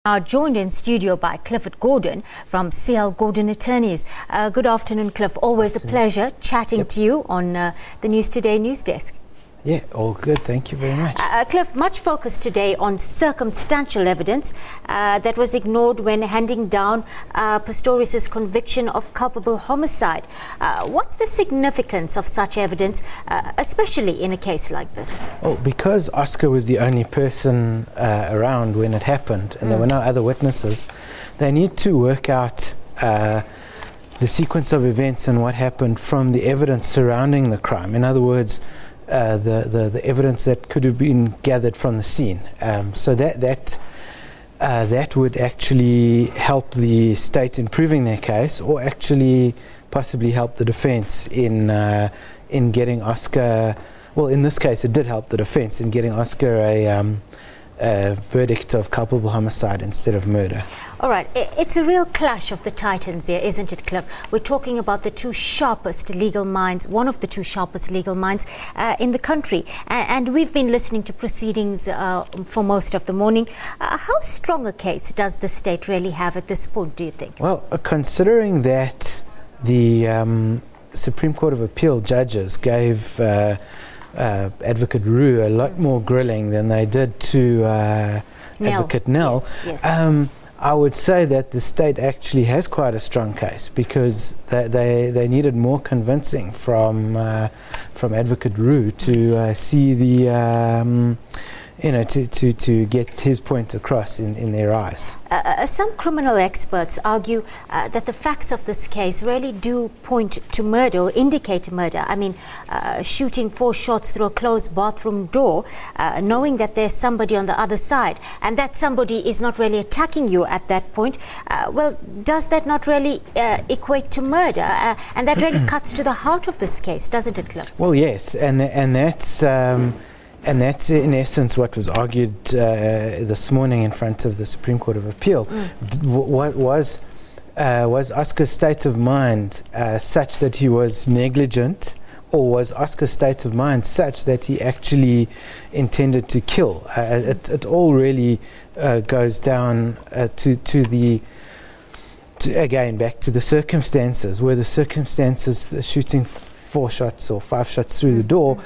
Now joined in studio by Clifford Gordon from CL Gordon Attorneys. Good afternoon, Cliff. Always a pleasure chatting to you on the News Today news desk. Yeah, all good. Thank you very much. Cliff, much focus today on circumstantial evidence that was ignored when handing down Pistorius' conviction of culpable homicide. What's the significance of such evidence, especially in a case like this? Well, because Oscar was the only person around when it happened and there were no other witnesses, they need to work out the sequence of events and what happened from the evidence surrounding the crime. In other words, the evidence that could have been gathered from the scene. So that would actually help the state in proving their case, or actually possibly help the defense in getting Oscar. Well, in this case, it did help the defense in getting Oscar a verdict of culpable homicide instead of murder. All right, it's a real clash of the titans here, isn't it, Cliff? We're talking about the two sharpest legal minds, one of the two sharpest legal minds in the country. And we've been listening to proceedings for most of the morning. How strong a case does the state really have at this point, do you think? Well, considering that the Supreme Court of Appeal judges gave Advocate Rue a lot more grilling than they did to Advocate Nell. Yes. I would say that the state actually has quite a strong case, because they needed more convincing from Advocate Rue to see the to get his point across in their eyes. Some criminal experts argue that the facts of this case really do point to murder or indicate murder. I mean, shooting 4 shots through a closed bathroom door, knowing that there's somebody on the other side, and that somebody is not really attacking you at that point. Well, does that not really equate to murder? And that really cuts to the heart of this case, doesn't it, Cliff? Well, yes, and that's in essence what was argued this morning in front of the Supreme Court of Appeal. Was Oscar's state of mind such that he was negligent, or was Oscar's state of mind such that he actually intended to kill? It all really goes down again back to the circumstances. Were the circumstances shooting 4 shots or 5 shots through the door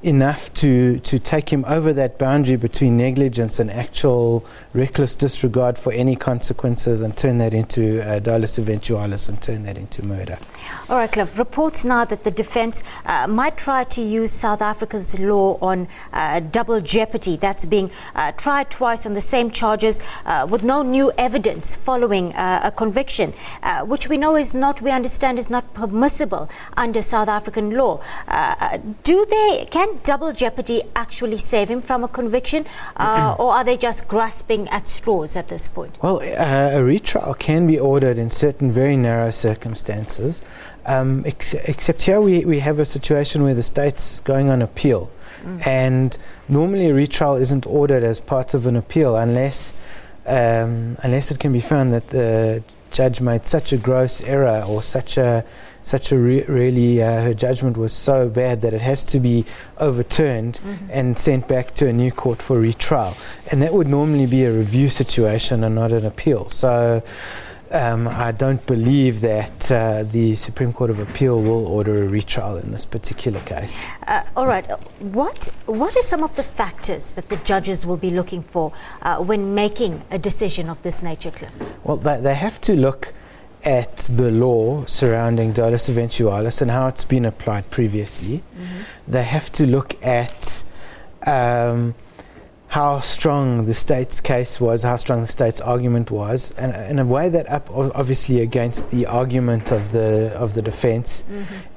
enough to take him over that boundary between negligence and actual reckless disregard for any consequences, and turn that into dolus eventualis and turn that into murder? All right, Cliff. Reports now that the defense might try to use South Africa's law on double jeopardy. That's being tried twice on the same charges with no new evidence following a conviction, which we understand is not permissible under South African law. Can double jeopardy actually save him from a conviction, or are they just grasping at straws at this point? Well, a retrial can be ordered in certain very narrow circumstances, except here we have a situation where the state's going on appeal, and normally a retrial isn't ordered as part of an appeal unless it can be found that the judge made such a gross error, or really her judgment was so bad that it has to be overturned and sent back to a new court for retrial. And that would normally be a review situation and not an appeal. So I don't believe that the Supreme Court of Appeal will order a retrial in this particular case. All right. What are some of the factors that the judges will be looking for when making a decision of this nature, Cliff? Well, they have to look at the law surrounding dolus eventualis and how it's been applied previously. They have to look at how strong the state's case was, how strong the state's argument was, and weigh that up obviously against the argument of the defense,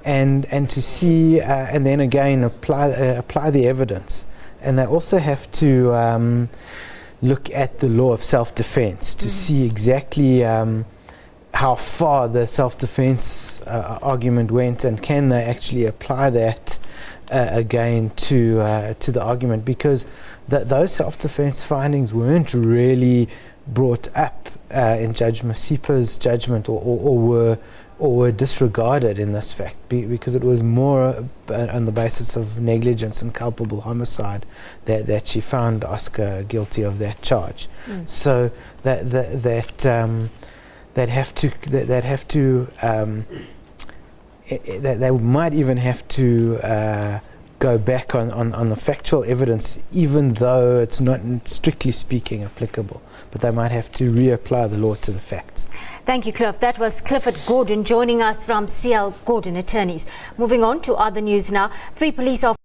and to see and then again apply the evidence. And they also have to look at the law of self-defense to see exactly how far the self-defense argument went, and can they actually apply that again to the argument, because those self-defense findings weren't really brought up in Judge Masipa's judgment, or were or were disregarded in this fact because it was more on the basis of negligence and culpable homicide that she found Oscar guilty of that charge. So they might even have to go back on the factual evidence, even though it's not strictly speaking applicable, but they might have to reapply the law to the facts. Thank you, Cliff. That was Clifford Gordon joining us from CL Gordon Attorneys. Moving on to other news now. 3 police officers